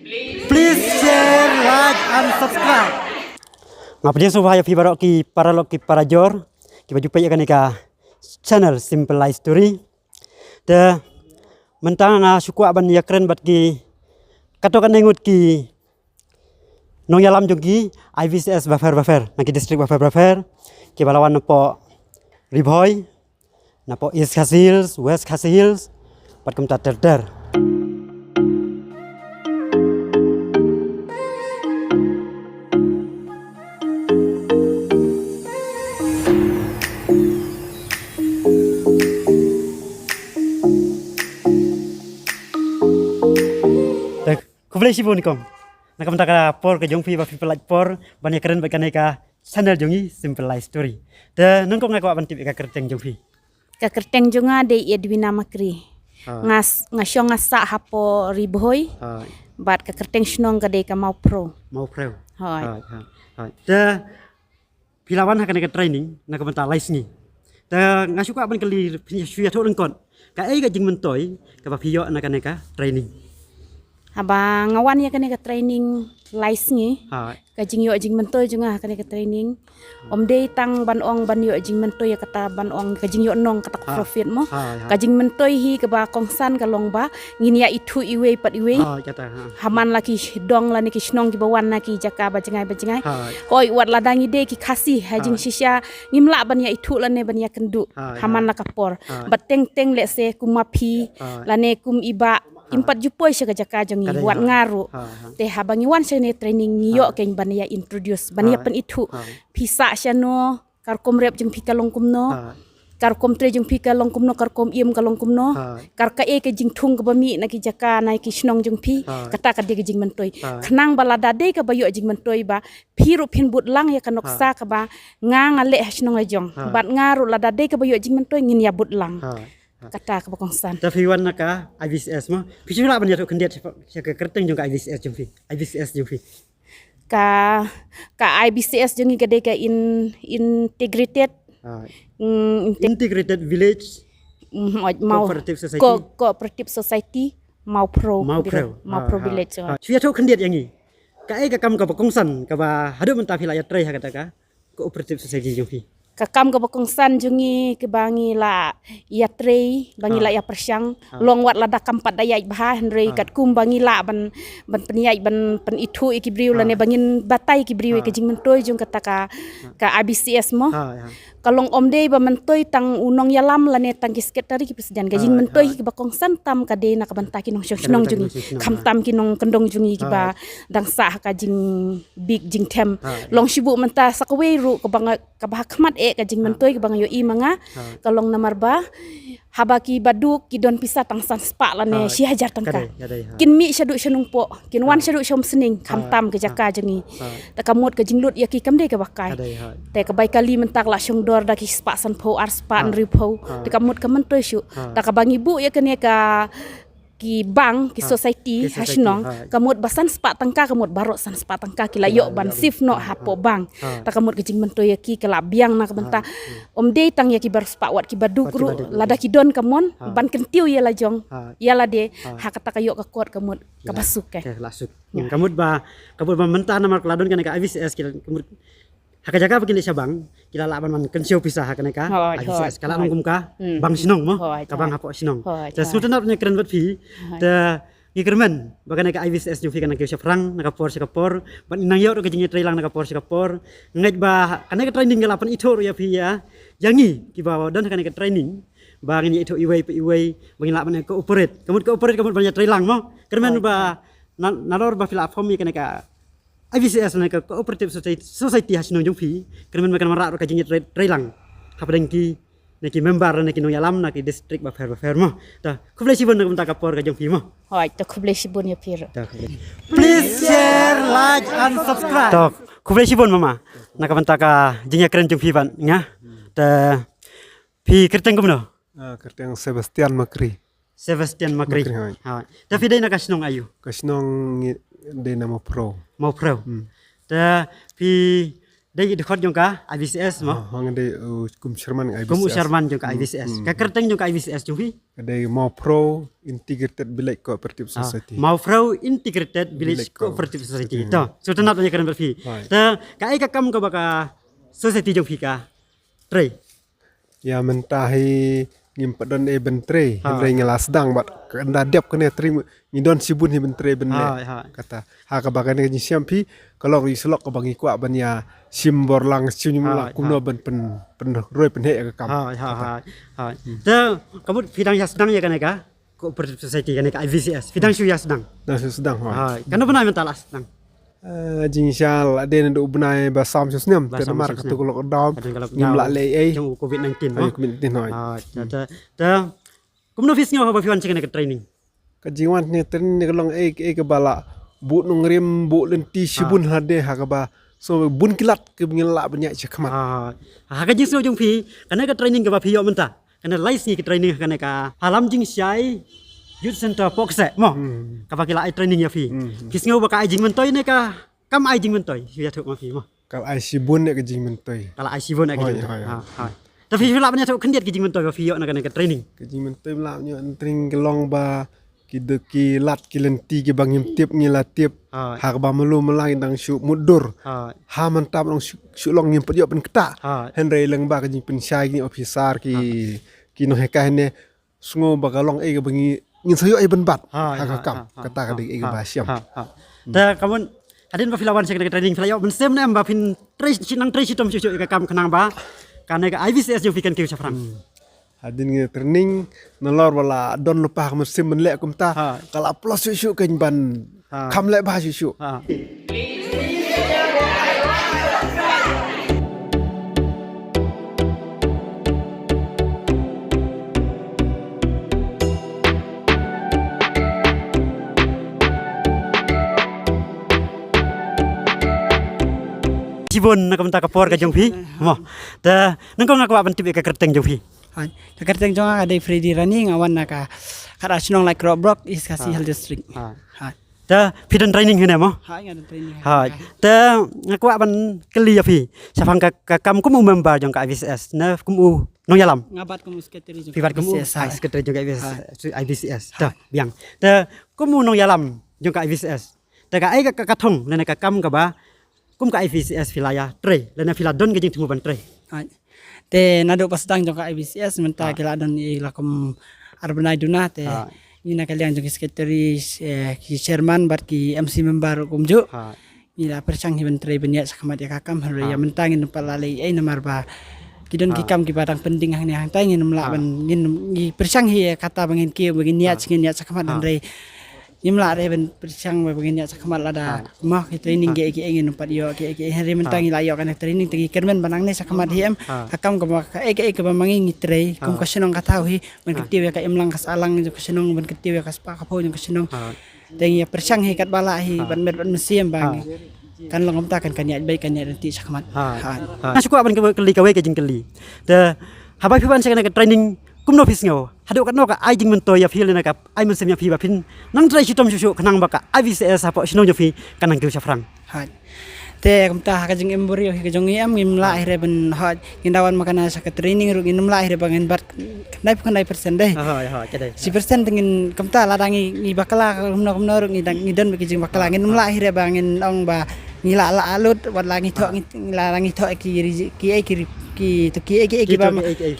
Please share, like, and subscribe. Ngapain supaya vibarok ki paralog ki parajor ki baju paya kanika channel Simple Life Story. De mentang suku aban ya keren bat ki katokan nengut ki nong yalam jogi IVCS Bafer naki distrik Bafer ki balawan napo Riboy napo East Khasi Hills, West Khasi Hills bat kumta terder. Kublai sibun kom. Nakam taka por ke jongpi ba people like por banyak keren bakan ka channel jongi Simple Life Story. De nungko ngako aban tip ka kerteng jongpi. Ka kerteng jonga de Edwina Makri. Ngasyong ngasa hapo Riboy. Bat ka kerteng snong ka de ka mau pro. Mau pro. Hai. De pilawan hakane ka training nakam ta live ni. De ngasuka aban kali suya thoreng kon. Ka ai ka jing mentoy ka ba piyo nakane ka training. Haba ngawan ya kane ka training lice ni. Ka jing yo jing mentoy jonga kane ka training. Om de tang ban ong ban yo jing mentoy ya kata ban ong ka jing yo nong kata profit mo. Ka jing mentoy hi ka ba kongsan ka long ba ngin ya itu iwe pat iwe. Haman laki dong la ni ki snong ki bawan na ki jaka ba jengai. Koi wat ladang ide ki kasih hajing sisya ngimla ban ya itu la ne ban ya kendu. Haman la kapor. Bat teng le se kumapi la ne kum iba impat jupoi siya jaka jongi wat ngaru te habangi wan siya ni training niyo keng bania introduce bania pen itu pisa siya no karkom rep jeng pika longkum no karkom tre jeng pika longkum no karkom iem ka longkum no karka e ke jing tung ka bami na ki jaka na ki snong jeng pi kata ka de jing mentoy khnang balada de ka bayo jing mentoy ba phiru phin but lang ya kanoksa ka ba nga ngale snong ajong bat ngaru lada de ka bayo jing mentoy ngin ya but lang kata kebakongsan. Tapi wan naka IVCS mah, pisau lah banyak kendiat siapa kerteng juga IVCS jumpi, IVCS jumpi. Ka IVCS jungi kade ka integrated integrated village mau cooperative society mau pro village. Siapa kendiat yang ini? Ka kam ka bakongsan ka ba hadu mentafi layat tray kata ka cooperative society jumpi. Kakam ke bakongsan jungi ke bangi la ya trei bangi la ya persyang long wat lada kampat daya bah hendrei kat kum bangi la ban peniai ban pen itu ikibriu la ne bangin batai ikibriu ke jing mentoy jung kata ka ABCS mo kalong omde ba mentoy tang unong yalam la ne tang sekretari ki presiden ka jing mentoy ki bakongsan tam ka de na ka bantaki nong snong jungi kam tam ki nong kendong jungi ki ba dang sah ka jing big jing tem long shibu menta sakwe ru ka bang ka bah khmat ka jing mentoy bang yo i manga kalong namar ba habaki baduk ki don pisa tang san spa la ne si hajar tangka kin mi syadu syanung po kin wan syadu syom sening khamtam ke jaka jengi ta kamut ke jinglut ya ki kamde ke bakai te ka bai kali mentak la syong dor da ki spa san po ar spa nri po te kamut ke mentoy syu ta ka bang ibu ya kene ka ki bank ki society hasnong kamut basan spa tangka kamut barok san spa tangka ki layok ban sif no hapo bank ta kamut ke jing mentoy ya ki kala biang na ka benta om de tang ya ki bar spa wat ki baduk ru lada ki don kamon ban kentiu ya la jong ya la de ha kata kayok ka kuat kamut ka basuk ke lasuk kamut ba menta namar keladon kan ka IVCS kamut haka jaga begini sabang kila laban man kensio pisah hakane ka IVCS kala nungkum ka bang sinong mo ka bang hapo sinong ja sultan punya keren bat fi de ngikermen bagane ka IVCS jufi kana ke frang naka por ban nang yo ke jingi trailang naka por ngej ba kana ke training galapan itu ya fi ya jangi ki bawa dan kana ke training bang ini itu iwei bang laban ko operate kamut banyak trailang mo kermen ba nalor ba platform kana ka IVCS na ka cooperative society hasinong jungfi kermen makan marak ka jingi trailang hapadeng ki neki member neki nong yalam naki distrik Bafer mo ta kublai sibun nak mentak kapor ka jungfi mo hoi ta kublai sibun ya pir please share like and subscribe ta kublai sibun mama nak mentak ka jingi keren jungfi ban nya ta pi kerteng kumno kerteng Sebastian Makri ha ta fi dai nak hasinong ayu kasnong de nama pro mau pro ta pi Dari dekat jong ka IBCS mo. Hang de kum Sherman IBCS. Kum Usharman jong ka IBCS. Ka kerteng jong ka IBCS jong fi. Ada mau pro integrated village cooperative society. Mau Frau Integrated Village Cooperative Society. To. So tanap nya keren berfi. Ta ka ai ka kam ka baka society jong fi ka. Tre. Ya mentahi ngimpadon bentre, henry ngelas dang bat kanda diap kene tri ngidon sibun hi bentre benle. Kata ha ka bakan ni siampi kalau ri selok ka bangi kwa ban ya simbor lang sinyum la kuno ban pen roi pen he ka kam. Ta kamu bidang ya sedang ya kan ka? Cooperative Society kan ka IVCS. Bidang ya sedang. Nah sedang ha. Kan pernah mental sedang. Jing syal ade ndu ubnai ba sam susnem te mar ka tu kolok dam ngimla le ai jong COVID-19 ai COVID-19 noi. Ta kamu no fisnya apa fiwan cek ka training. Ka jiwan ni tren ni kolong ai ke bala bu nungrim bu lenti sibun hade ha ka ba so bun kilat ke ngila banyak cekmat. Ha ka jing so jong fi kana ka training ka ba fi yo menta. Kana lice ni ka training kana ka halam jing syai youth center pokse mo kapag kila ay training ya fi kis nga ba ka ay jing mentoy ne ka kam ay jing mentoy ya thuk ma fi mo Kal ai sibun ne ke jing mentoy. kala ay sibon ay jing ta fi la banya thuk kendiat ki jing mentoy ba fi yo na kana ka training Ke jing mentoy la nyo entring kelong ba ki de ki lat ki lenti ki bangim tip ngila tip ha ba melu melai dang syu mudur ha mantap dong syu long nyim pediok pen keta henry leng ba ke jing pen syai ni officer ki no heka ne sungo ba kalong e ke bangi ngin sayo ai ben bat ha ka kam kata ka de e ba siam ta kamun hadin ba filawan sek training filayo ben sem ne ba fin trace sinang trace tom cucu ka kam kenang ba kana ka IVCS jo fikan ki safran hadin ngi training nolor wala don lupa ka mesim ben lek kum ta kala plus syu ken ban kam lek ba syu Sibon na kamta ka por ka jong fi mo ta nangko nga ka ban tip ka kerteng jong fi Jakarta jong ada Freddy running awan naka kada sinong like Robrok is kasi health district. ta fidan training hene mo Ada training. ta ngaku ban keli ya fi safang ka kam kum member jong ka IVCS na kum nong yalam Ngabat ko musketeri jong. Pivar kum sekretary jong IVCS ta biang ta kum nong yalam jong ka IVCS ta ka ai ka kathong lena ka kam ka ba kum ka IVCS filaya tre lena filadon ka jing tumuban tre Te nado pas dang jong ka IBCS menta kila don i lakom arbanai duna te ina kalian jong sekretari ki chairman bar ki MC member kumju ila persang hiben tre benya sakamat ya kakam hari ya mentangin palale ai namar ba kidon ki kam ki badang penting hang ni hang tangin mla ban ngin persang hi kata bangin ki bagin niat sakamat dan re Nimla re ben persang bagin niat sakamat lada mah ki training ge ki ingin numpat yo ki hari mentangi layo kan training tegi kermen banang ne sakamat hiem hakam ka ke mangi ngitre kum ka sinong katau hi ben ketiw ka imlang kasalang jo kasinong ben ketiw ka spa ka po jo kasinong tengi persang hi kat bala hi ban met ban mesiem bang kan long ta kan niat baik kan niat nanti sakamat Nasuko ban keli kawe ke jing keli ta habai piban sekana ka training kum no fis ngo hado kat no ka ai jing mentoy ya fil na ka ai men sem ya fi ba pin nang trai sitom susu kenang baka IVCS apo sinong jo fi kanang ki safrang te kumta ka jing embori hi jong yam ngimla ahre ben ha gindawan makana sa ka training ru ngimla ahre bangen bat kanai persen deh si persen tengin kumta ladangi ni bakala kumna ru ngidon bagi jing bakala ngimla ahre bangen ong ba ngila la alut wat langi thok ngila langi thok ki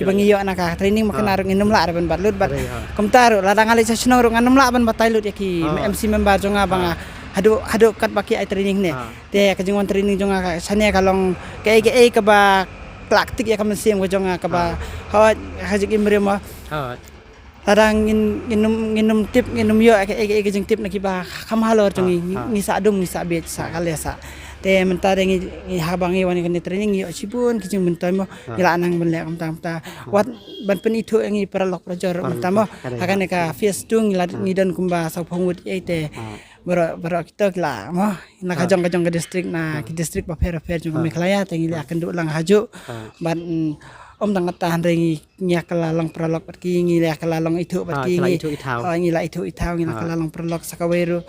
bangi yo naka training makana ru nginum la ben bat lut bat kumta ru ladang ali sa sinong ru nganum la ben batai lut ki MC member jonga banga hado kat baki ai training ne te ka jingwan training jonga sane kalong ke ba klaktik ya kam sim ko jonga ka ba ha hajik imre ma ladang nginum tip nginum yo ke jing tip na ki ba kam halor jongi ngisa dum ngisa bet sa kalesa te mentare ngi habangi wani kan training yo sibun ki jing mentai mo ila anang ben lek kamta wat ban pen itu ngi peralok projor mentamo akan ka face tung ngidon kumba sa phongut te baro kita kila mo nakajong ke distrik na ki distrik pa fair jong meklaya tengi akan du lang haju ban om tang tahan rengi nya kalalang pralok perki ngi la kalalang itu perki ngi la itu itau ngi la kalalang pralok sakaweru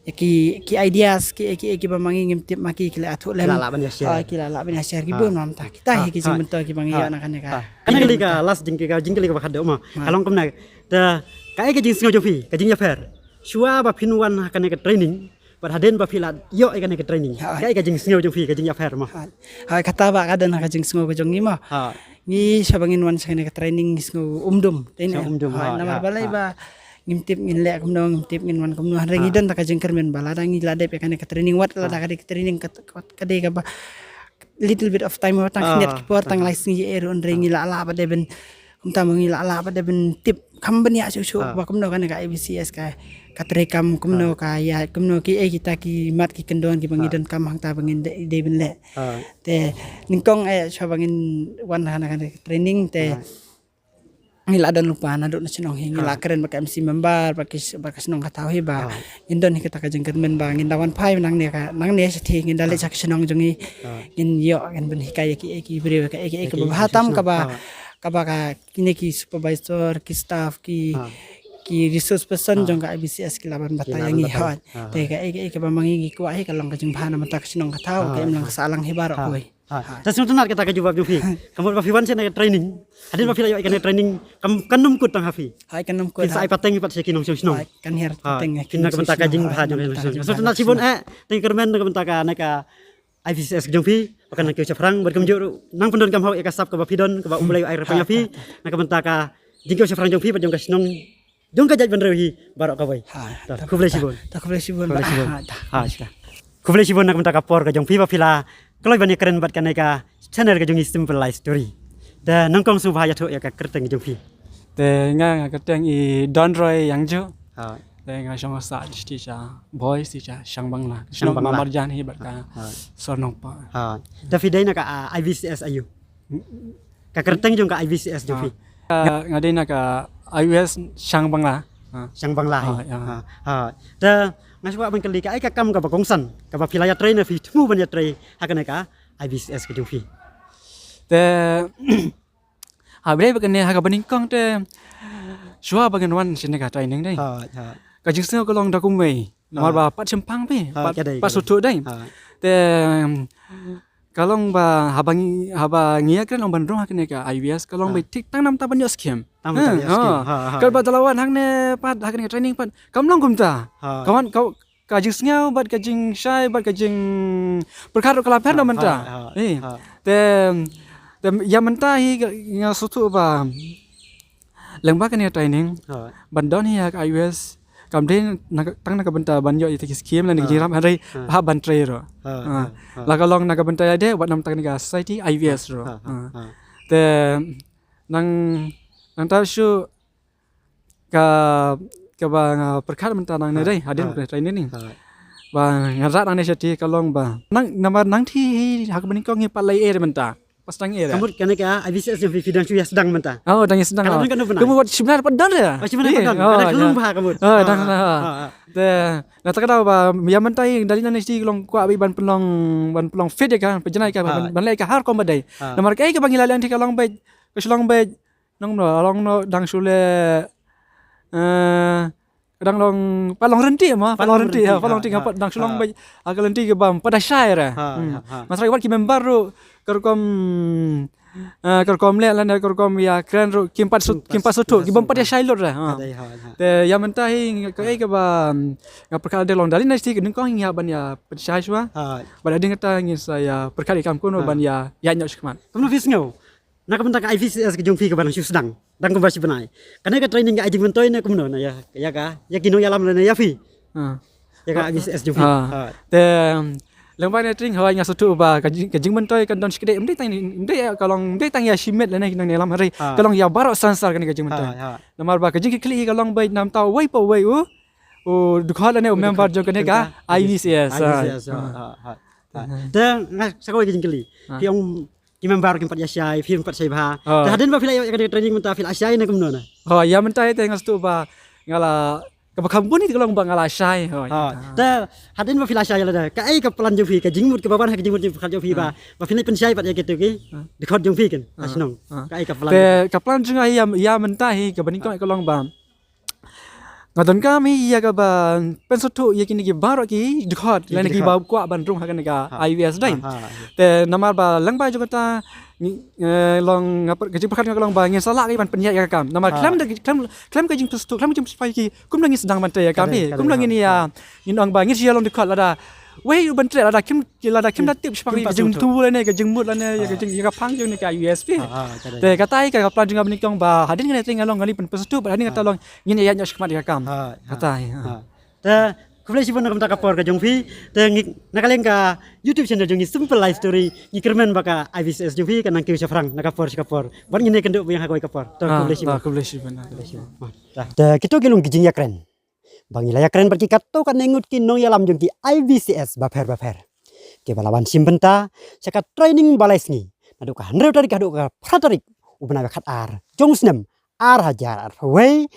ki ideas ki bamangi ngimtip maki kila atu lem Kila ban ya share. kila la ban share ki bom nam ta kita ki jing bento ki bangi anak anak ka Kana kali ka last jing ka bakad ma. Kalong kamna ta kai ka jing singo jofi ka jing ya fair. Shua ba pinwan kana ka training. Bar haden ba filat yo kana ka training. Kai ka jing singo jofi ka jing ya fair ma. ha kata ba kada na ka jing sngo ko jongi ma Ha. ni sabangin wan sa ka training sngo umdum Sa umdum, ha, na ha, balai ba ngimtip ngin le kumno ngimtip ngin wan kumno rengi dan ta ka jing kermen bala dangi lade pe kana ka training wat la ka training ka ka ba little bit of time watang net ki por tang license ye on rengi la ba de ben kumta mangi la ba de ben tip company asu ba kumno kana ka ABCS ka katrekam kumno ka ya kumno ki kita ki mat ki kendon ki bangi dan kam hang ta bangin de ben le te ningkong sabangin wan kana training te ngila dan lupa na dok na sinong ngila keren baka MC member baka sinong katawi ba indon kita ka jengker men ba ngindawan pai nang ne sethi ngindale sak sinong jongi ngin yo kan ben hikaya ki beri ka hatam ka ba ka kini ki supervisor ki staff ki resource person jong ka IBCS ki laban batayangi hot te ka ba mangi ki wa hi kalong ka jeng bhana mata sinong kataw ka imlang salang hibar koy Tas sunat kita ka jawab Jofi. Kamu ba fiwan sa training. Hadin ba fila yo ikane training kanum kut tang hafi. Hai kanum ko Sa ipateng ipat sa kinong sinong. kan her teng Kina ka bentaka jing bha jong. Sunat sibon teng kermen ka bentaka naka IBCS Jofi pakan ke frang berkemjur nang pendon kam hau ikasap ka ba fidon ka ba umlay air pa Jofi naka bentaka jing ke frang Jofi pa jong ka sinong jong ka jaj benrehi barok ka boy. Ku boleh sibon. Tak boleh sibon. Ha sta. Ku boleh sibon nak bentaka por ka Jofi ba fila kalau banyak keren buat kaneka channel ka jongi simple life story. Da nangkong subhaya tho ya ka kerteng jongfi. Te nga kerteng i Don Roy yang jo. Ha. Te nga shong sa sti cha boy sti cha shang bang la. Shang bang la. Marjan hi bat ka. Sornong pa. Ha. Da fidai na ka IBCS ayu. Ka kerteng jong ka IBCS jongfi. Nga dei na ka iOS shang bang la. Shang bang la. Ha. Ha. Da ngaswa ban kali ka ai ka kam ka ba kongsan ka ba filaya trainer fi tu ban ya trai hakane ka IBCS ka jongfi. Te habre ba kene ha ka baningkong te shua ba kan wan sin ka training dai. Ha. Ha. Ka jing seo ko long da kum mei. Nomor ba pat sempang pe. Pat sutu dai. Ha. Te kalong ba haba ngia kren on bandrong hakne ka IBS kalong ba tik tang nam ta ban yo skem. Tam ta ya skim. Ha. Kal ba dalawan hakne pat hakne training pat kamlong kumta. Kawan kau kajing sngau bat kajing syai bat kajing perkara kalaper na menta. Te ya menta hi nga sutu ba lengba kan training. Bandon hi ka IBS kamden tang na ka benta ban yo ite skim lan ni ram hari ha ban trai ro. La kalong na ka benta ya de wat nam tang ni ka society IBS ro. Te nang ta shu ka ba perkara menta nang ne dai hadin ka training ni. Ba ngarat nang ne syati kalong ba. Nang namar nang thi hak bening kong ngi palai e menta. Pas tang e. Kamu kene ka IBCS jong fi dan su ya sedang menta. Oh dang sedang. Kamu buat sebenarnya padan ya. Sebenarnya padan. Ada kelum bah kamu. Dang te na ta kada ba ya menta hi dari nang sti kalong kwa abi ban pelong fit ya kan pejanai ka ban lai ka har kom badai. Namar ka ke bangilalan thi kalong ba keslong ba nong no dang sule kadang long palong renti ngapat dang sulong bay agal renti ke bam pada syair masalah wat ki member ru kerkom le lan kerkom ya kran ru kimpat sutu ki bam pada syair ra te ya mentahi ke ba perkara de long dalin nasti ke ningkong ya ban ya pada syair swa pada ding kata ngin saya perkara kam kuno ban ya nyok sekman kamu fisngau nak bentang IBCS ke jongfi ke balang sedang dan kembali benai karena ke training ke ajing mentoy na kumno na ya ka ya kino ya lam na ya fi ya ka IBCS jongfi te lembang na tring hawa nga sutu ba kajing mentoy kan don sikde mde tang mde kalong mde tang ya shimet lana kinang nelam hari kalong ya barok sansar kan kajing mentoy namar ba kajing kli kalong bai nam taw wai pa wai o dukhal ne member jong kan ka IBCS dan sakoi kajing kli piong ki member ki 4 Asia film 4 sai bah hadin ba fila ya training menta fil Asia na kumno na ya mentai te ngastu ba ngala ka kampuni ti kalong ba ngala Asia ta hadin ba fil Asia la ka ai ka plan jong fi ka jingmut ka baban ka jingmut jong fi ba fil pen sai pat ya gitu ki de khot jong fi kan asnong ka ai ka plan te ka plan jong ya mentai ka baning kalong ba ngadon kami ya ka ban pensutu ya kini ki baro ki dekat lain ki bau kwa ban rung hakan ka IVS dai te namar ba lang ba jogata long ngapar gajing perkat long ba ngin salak ki ban penya ya kam namar klam gajing pensutu klam gajing pai ki kum langin sedang ban te ya kami kum langin ya ngin ong ba ngin sia long dekat lada wei u ban tre lada kim da tip sepak gajing tu la ne gajing mut la ne ya gajing ya phang jong ne ka USP te katai ka plan jong ban nikong ba hadin ngene ting long ngali pensutu ba hadin ngata long ngin ya nyos kmat ya kam katai te kublai sibon kam ta kapor ka jongfi te nakaleng ka YouTube channel jongi simple life story ngikermen baka IVCS jongfi kan nangkiu safrang nakapor sikapor ban ngine kenduk yang hakoi kapor te kublai sibon te kito gelung gijing ya keren bangila ya keren pergi kato kan nengut kinong ya lam jongki IVCS baper ke balawan simbenta saka training balais ngi nadu ka handre dari kadu ka pratarik ubna khat ar jongsnem ar hajar ar wei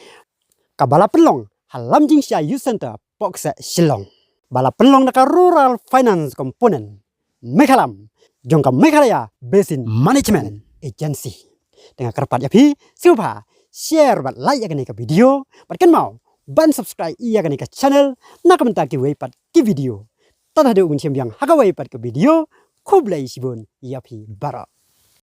kabala pelong halam jing sia youth center poksa Shillong bala pelong naka rural finance component mekalam jongka mekalaya basin management agency dengan kerpat ya pi siapa share bat like ya ke video bat kan mau ban subscribe iya kan ke channel nak komentar ki wei pat ki video tan hadu un yang haka wei pat ke video kublai sibun iya pi bara